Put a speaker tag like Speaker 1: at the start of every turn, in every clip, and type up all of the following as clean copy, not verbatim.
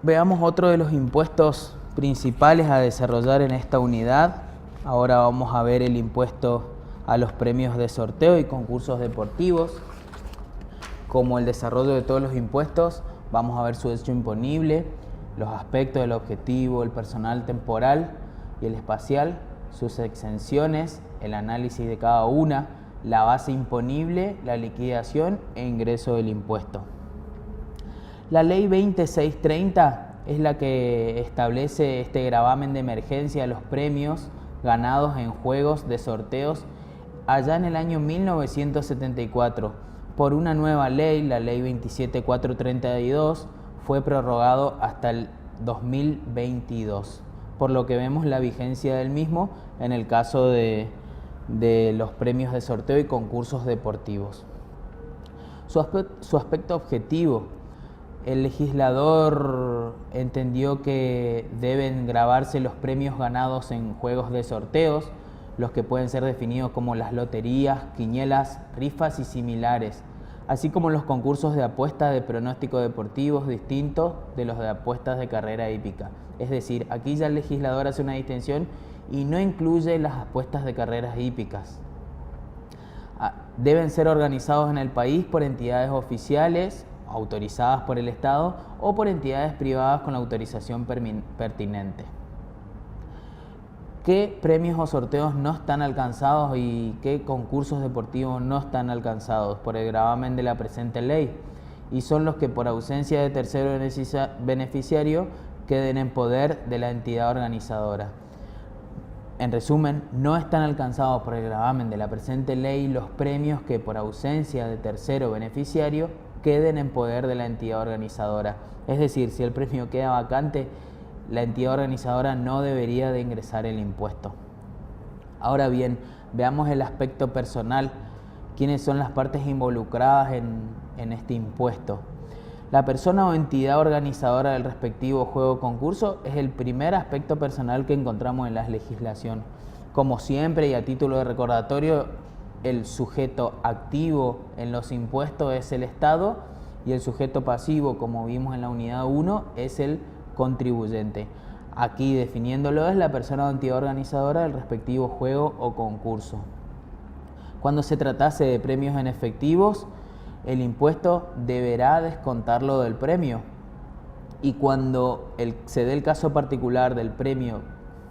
Speaker 1: Veamos otro de los impuestos principales a desarrollar en esta unidad. Ahora vamos a ver el impuesto a los premios de sorteo y concursos deportivos. Como el desarrollo de todos los impuestos, vamos a ver su hecho imponible, los aspectos del objetivo, el personal temporal y el espacial, sus exenciones, el análisis de cada una, la base imponible, la liquidación e ingreso del impuesto. La ley 2630 es la que establece este gravamen de emergencia a los premios ganados en juegos de sorteos allá en el año 1974. Por una nueva ley, la ley 27432, fue prorrogado hasta el 2022, por lo que vemos la vigencia del mismo en el caso de los premios de sorteo y concursos deportivos. Su aspecto objetivo. El legislador entendió que deben gravarse los premios ganados en juegos de sorteos, los que pueden ser definidos como las loterías, quinielas, rifas y similares, así como los concursos de apuestas de pronóstico deportivos distintos de los de apuestas de carrera hípica. Es decir, aquí ya el legislador hace una distinción y no incluye las apuestas de carreras hípicas. Deben ser organizados en el país por entidades oficiales autorizadas por el Estado o por entidades privadas con la autorización pertinente. ¿Qué premios o sorteos no están alcanzados y qué concursos deportivos no están alcanzados por el gravamen de la presente ley? Y son los que por ausencia de tercero beneficiario queden en poder de la entidad organizadora. En resumen, no están alcanzados por el gravamen de la presente ley los premios que por ausencia de tercero beneficiario queden en poder de la entidad organizadora. Es decir, si el premio queda vacante, la entidad organizadora no debería de ingresar el impuesto. Ahora bien, veamos el aspecto personal. ¿Quiénes son las partes involucradas en este impuesto? La persona o entidad organizadora del respectivo juego o concurso es el primer aspecto personal que encontramos en la legislación. Como siempre y a título de recordatorio, el sujeto activo en los impuestos es el Estado y el sujeto pasivo, como vimos en la unidad 1, es el contribuyente. Aquí definiéndolo es la persona o entidad organizadora del respectivo juego o concurso. Cuando se tratase de premios en efectivos, el impuesto deberá descontarlo del premio. Y cuando se dé el caso particular del premio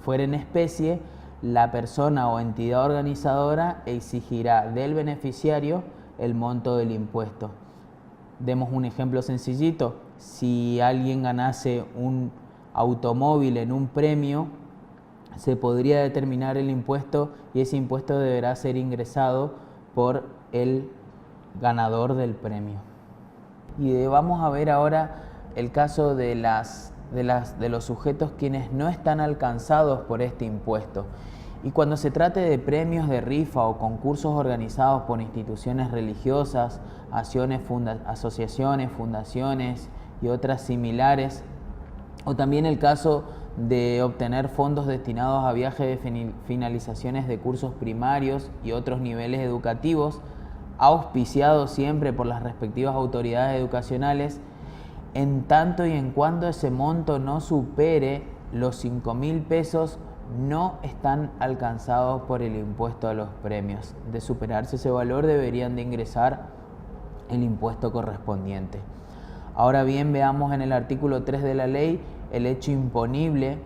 Speaker 1: fuera en especie, la persona o entidad organizadora exigirá del beneficiario el monto del impuesto. Demos un ejemplo sencillito. Si alguien ganase un automóvil en un premio, se podría determinar el impuesto y ese impuesto deberá ser ingresado por el ganador del premio. Y vamos a ver ahora el caso de los sujetos quienes no están alcanzados por este impuesto. Y cuando se trate de premios de rifa o concursos organizados por instituciones religiosas, asociaciones, fundaciones y otras similares, o también el caso de obtener fondos destinados a viajes de finalizaciones de cursos primarios y otros niveles educativos, auspiciados siempre por las respectivas autoridades educacionales, en tanto y en cuando ese monto no supere los 5.000 pesos, no están alcanzados por el impuesto a los premios. De superarse ese valor, deberían de ingresar el impuesto correspondiente. Ahora bien, veamos en el artículo 3 de la ley el hecho imponible,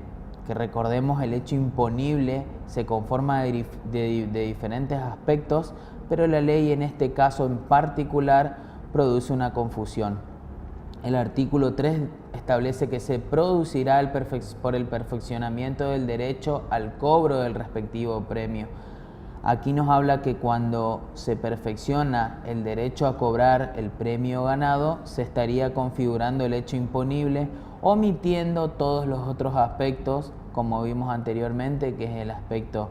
Speaker 1: que recordemos el hecho imponible se conforma de diferentes aspectos, pero la ley en este caso en particular produce una confusión. El artículo 3 establece que se producirá por el perfeccionamiento del derecho al cobro del respectivo premio. Aquí nos habla que cuando se perfecciona el derecho a cobrar el premio ganado, se estaría configurando el hecho imponible, omitiendo todos los otros aspectos, como vimos anteriormente, que es el aspecto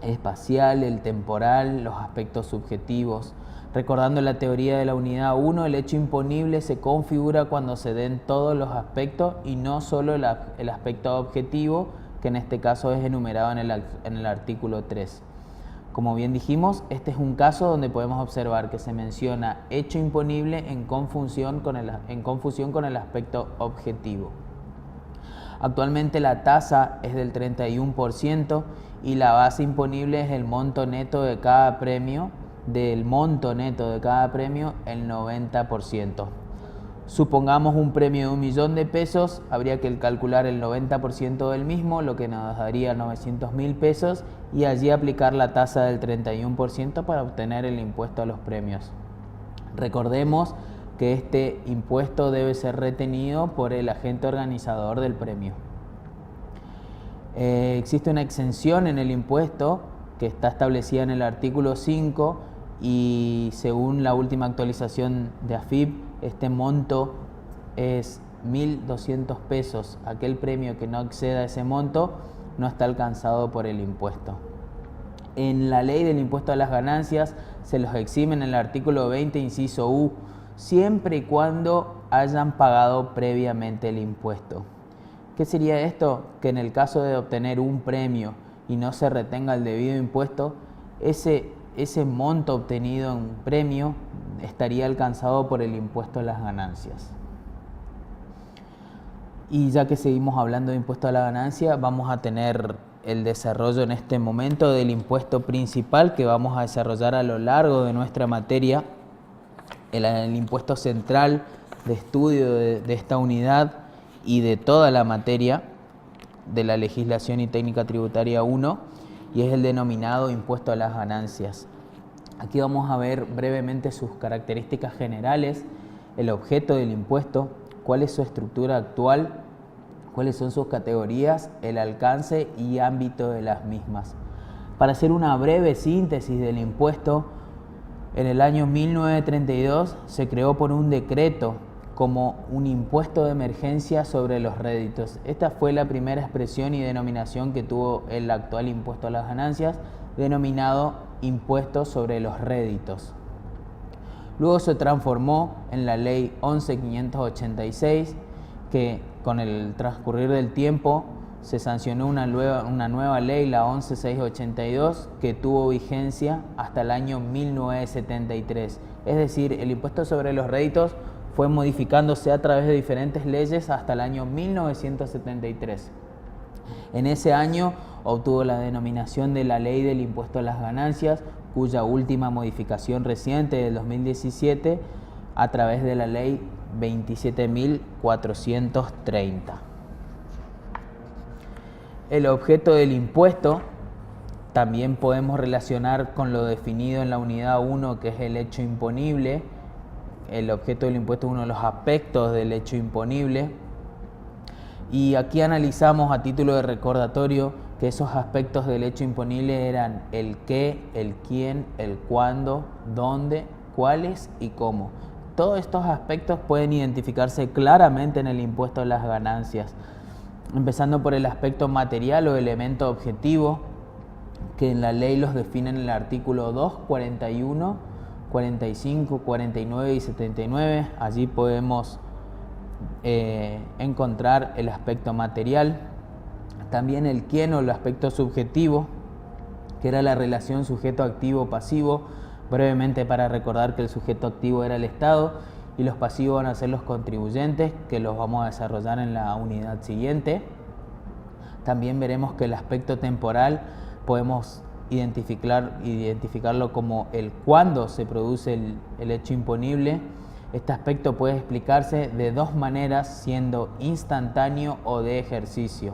Speaker 1: espacial, el temporal, los aspectos subjetivos. Recordando la teoría de la unidad 1, el hecho imponible se configura cuando se den todos los aspectos y no solo el aspecto objetivo, que en este caso es enumerado en el artículo 3. Como bien dijimos, este es un caso donde podemos observar que se menciona hecho imponible en confusión con el aspecto objetivo. Actualmente la tasa es del 31% y la base imponible es el monto neto de cada premio, el 90%. Supongamos un premio de 1.000.000 de pesos, habría que calcular el 90% del mismo, lo que nos daría 900.000 pesos, y allí aplicar la tasa del 31% para obtener el impuesto a los premios. Recordemos que este impuesto debe ser retenido por el agente organizador del premio. Existe una exención en el impuesto que está establecida en el artículo 5 y según la última actualización de AFIP, este monto es 1.200 pesos. Aquel premio que no exceda ese monto no está alcanzado por el impuesto. En la ley del impuesto a las ganancias se los exime en el artículo 20, inciso U, siempre y cuando hayan pagado previamente el impuesto. ¿Qué sería esto? Que en el caso de obtener un premio y no se retenga el debido impuesto, ese monto obtenido en premio estaría alcanzado por el impuesto a las ganancias. Y ya que seguimos hablando de impuesto a la ganancia, vamos a tener el desarrollo en este momento del impuesto principal que vamos a desarrollar a lo largo de nuestra materia, el impuesto central de estudio de esta unidad y de toda la materia de la legislación y técnica tributaria 1, y es el denominado impuesto a las ganancias. Aquí vamos a ver brevemente sus características generales, el objeto del impuesto, cuál es su estructura actual, cuáles son sus categorías, el alcance y ámbito de las mismas. Para hacer una breve síntesis del impuesto, en el año 1932 se creó por un decreto como un impuesto de emergencia sobre los réditos. Esta fue la primera expresión y denominación que tuvo el actual impuesto a las ganancias, denominado impuesto sobre los réditos. Luego se transformó en la ley 11.586, que con el transcurrir del tiempo se sancionó una nueva ley, la 11.682, que tuvo vigencia hasta el año 1973. Es decir, el impuesto sobre los réditos fue modificándose a través de diferentes leyes hasta el año 1973. En ese año obtuvo la denominación de la Ley del Impuesto a las Ganancias, cuya última modificación reciente del 2017 a través de la Ley 27.430. El objeto del impuesto también podemos relacionar con lo definido en la unidad 1, que es el hecho imponible. El objeto del impuesto es uno de los aspectos del hecho imponible. Y aquí analizamos a título de recordatorio que esos aspectos del hecho imponible eran el qué, el quién, el cuándo, dónde, cuáles y cómo. Todos estos aspectos pueden identificarse claramente en el impuesto a las ganancias, empezando por el aspecto material o elemento objetivo, que en la ley los define en el artículo 2, 41, 45, 49 y 79. Allí podemos encontrar el aspecto material, también el quién o el aspecto subjetivo, que era la relación sujeto activo-pasivo, brevemente para recordar que el sujeto activo era el Estado y los pasivos van a ser los contribuyentes, que los vamos a desarrollar en la unidad siguiente. También veremos que el aspecto temporal podemos identificarlo como el cuándo se produce el hecho imponible. Este aspecto puede explicarse de dos maneras, siendo instantáneo o de ejercicio.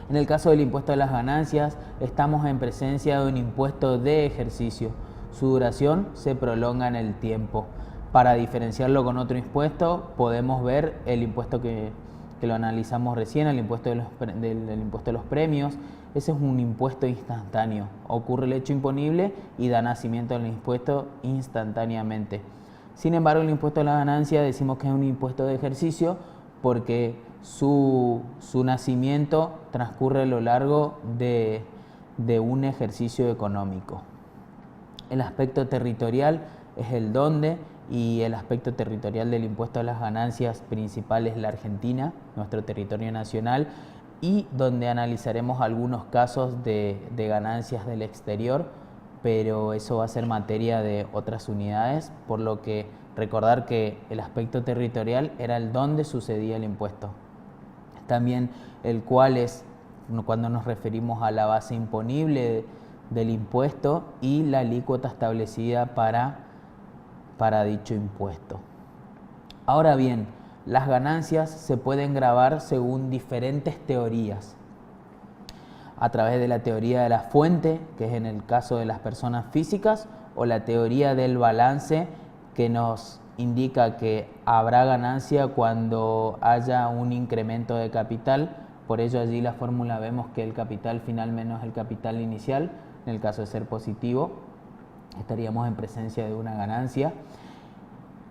Speaker 1: En el caso del impuesto a las ganancias, estamos en presencia de un impuesto de ejercicio. Su duración se prolonga en el tiempo. Para diferenciarlo con otro impuesto, podemos ver el impuesto que lo analizamos recién, el impuesto del impuesto de los premios. Ese es un impuesto instantáneo. Ocurre el hecho imponible y da nacimiento al impuesto instantáneamente. Sin embargo, el impuesto a la ganancia decimos que es un impuesto de ejercicio porque su nacimiento transcurre a lo largo de un ejercicio económico. El aspecto territorial es el dónde, y el aspecto territorial del impuesto a las ganancias principal es la Argentina, nuestro territorio nacional, y donde analizaremos algunos casos de ganancias del exterior, pero eso va a ser materia de otras unidades, por lo que recordar que el aspecto territorial era el donde sucedía el impuesto. También el cual es cuando nos referimos a la base imponible del impuesto y la alícuota establecida para dicho impuesto. Ahora bien, las ganancias se pueden gravar según diferentes teorías. A través de la teoría de la fuente, que es en el caso de las personas físicas, o la teoría del balance, que nos indica que habrá ganancia cuando haya un incremento de capital. Por ello allí la fórmula vemos que el capital final menos el capital inicial, en el caso de ser positivo, estaríamos en presencia de una ganancia.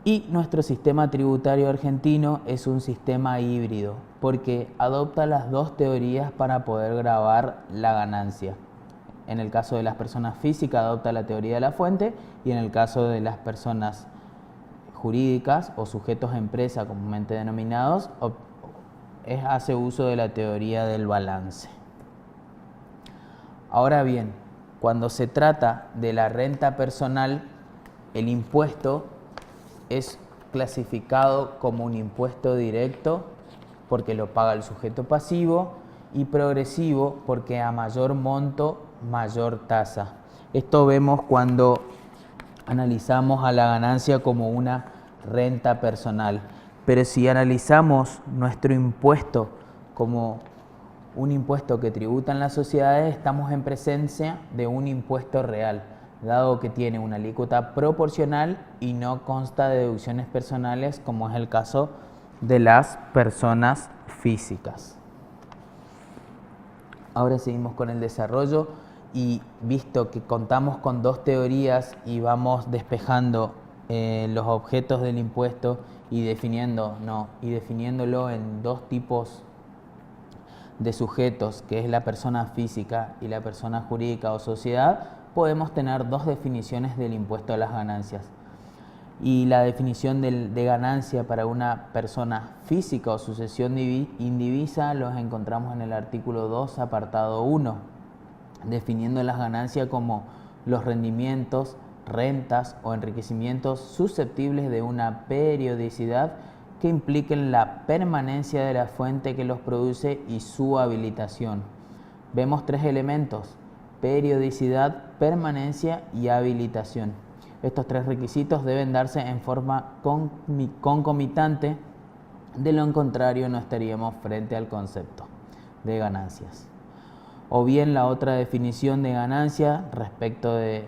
Speaker 1: Y nuestro sistema tributario argentino es un sistema híbrido, porque adopta las dos teorías para poder gravar la ganancia. En el caso de las personas físicas adopta la teoría de la fuente, y en el caso de las personas jurídicas o sujetos de empresa comúnmente denominados, hace uso de la teoría del balance. Ahora bien, cuando se trata de la renta personal, el impuesto es clasificado como un impuesto directo porque lo paga el sujeto pasivo y progresivo porque a mayor monto, mayor tasa. Esto vemos cuando analizamos a la ganancia como una renta personal. Pero si analizamos nuestro impuesto como un impuesto que tributan las sociedades, estamos en presencia de un impuesto real, dado que tiene una alícuota proporcional y no consta de deducciones personales, como es el caso de las personas físicas. Ahora seguimos con el desarrollo, y visto que contamos con dos teorías y vamos despejando los objetos del impuesto y definiéndolo en dos tipos de sujetos, que es la persona física y la persona jurídica o sociedad, podemos tener dos definiciones del impuesto a las ganancias. Y la definición de ganancia para una persona física o sucesión indivisa los encontramos en el artículo 2, apartado 1, definiendo las ganancias como los rendimientos, rentas o enriquecimientos susceptibles de una periodicidad que impliquen la permanencia de la fuente que los produce y su habilitación. Vemos tres elementos: periodicidad, permanencia y habilitación. Estos tres requisitos deben darse en forma concomitante, de lo contrario no estaríamos frente al concepto de ganancias. O bien la otra definición de ganancia respecto de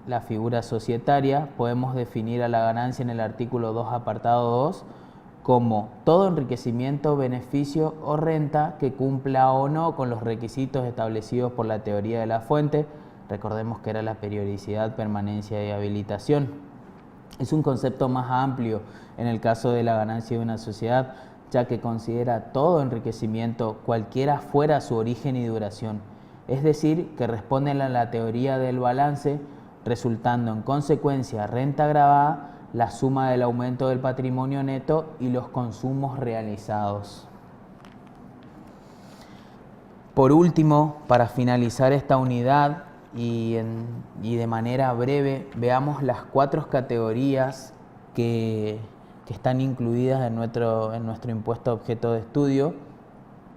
Speaker 1: la figura societaria, podemos definir a la ganancia en el artículo 2, apartado 2, como todo enriquecimiento, beneficio o renta que cumpla o no con los requisitos establecidos por la teoría de la fuente. Recordemos que era la periodicidad, permanencia y habilitación. Es un concepto más amplio en el caso de la ganancia de una sociedad, ya que considera todo enriquecimiento, cualquiera fuera su origen y duración. Es decir, que responden a la teoría del balance, resultando en consecuencia renta gravada, la suma del aumento del patrimonio neto y los consumos realizados. Por último, para finalizar esta unidad y de manera breve, veamos las cuatro categorías que están incluidas en nuestro impuesto objeto de estudio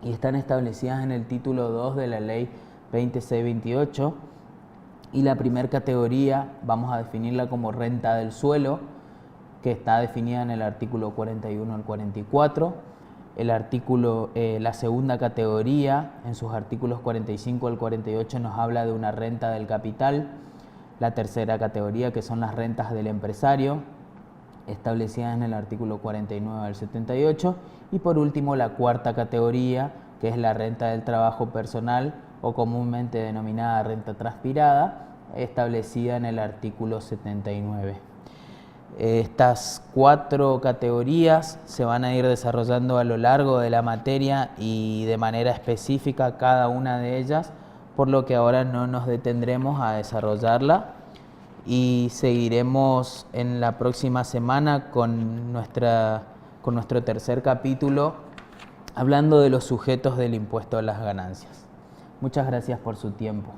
Speaker 1: y están establecidas en el título 2 de la ley 2628. Y la primera categoría vamos a definirla como renta del suelo, que está definida en el artículo 41 al 44. La segunda categoría, en sus artículos 45 al 48, nos habla de una renta del capital. La tercera categoría, que son las rentas del empresario, establecidas en el artículo 49 al 78. Y por último, la cuarta categoría, que es la renta del trabajo personal, o comúnmente denominada renta transpirada, establecida en el artículo 79. Estas cuatro categorías se van a ir desarrollando a lo largo de la materia y de manera específica cada una de ellas, por lo que ahora no nos detendremos a desarrollarla y seguiremos en la próxima semana con nuestro tercer capítulo, hablando de los sujetos del impuesto a las ganancias. Muchas gracias por su tiempo.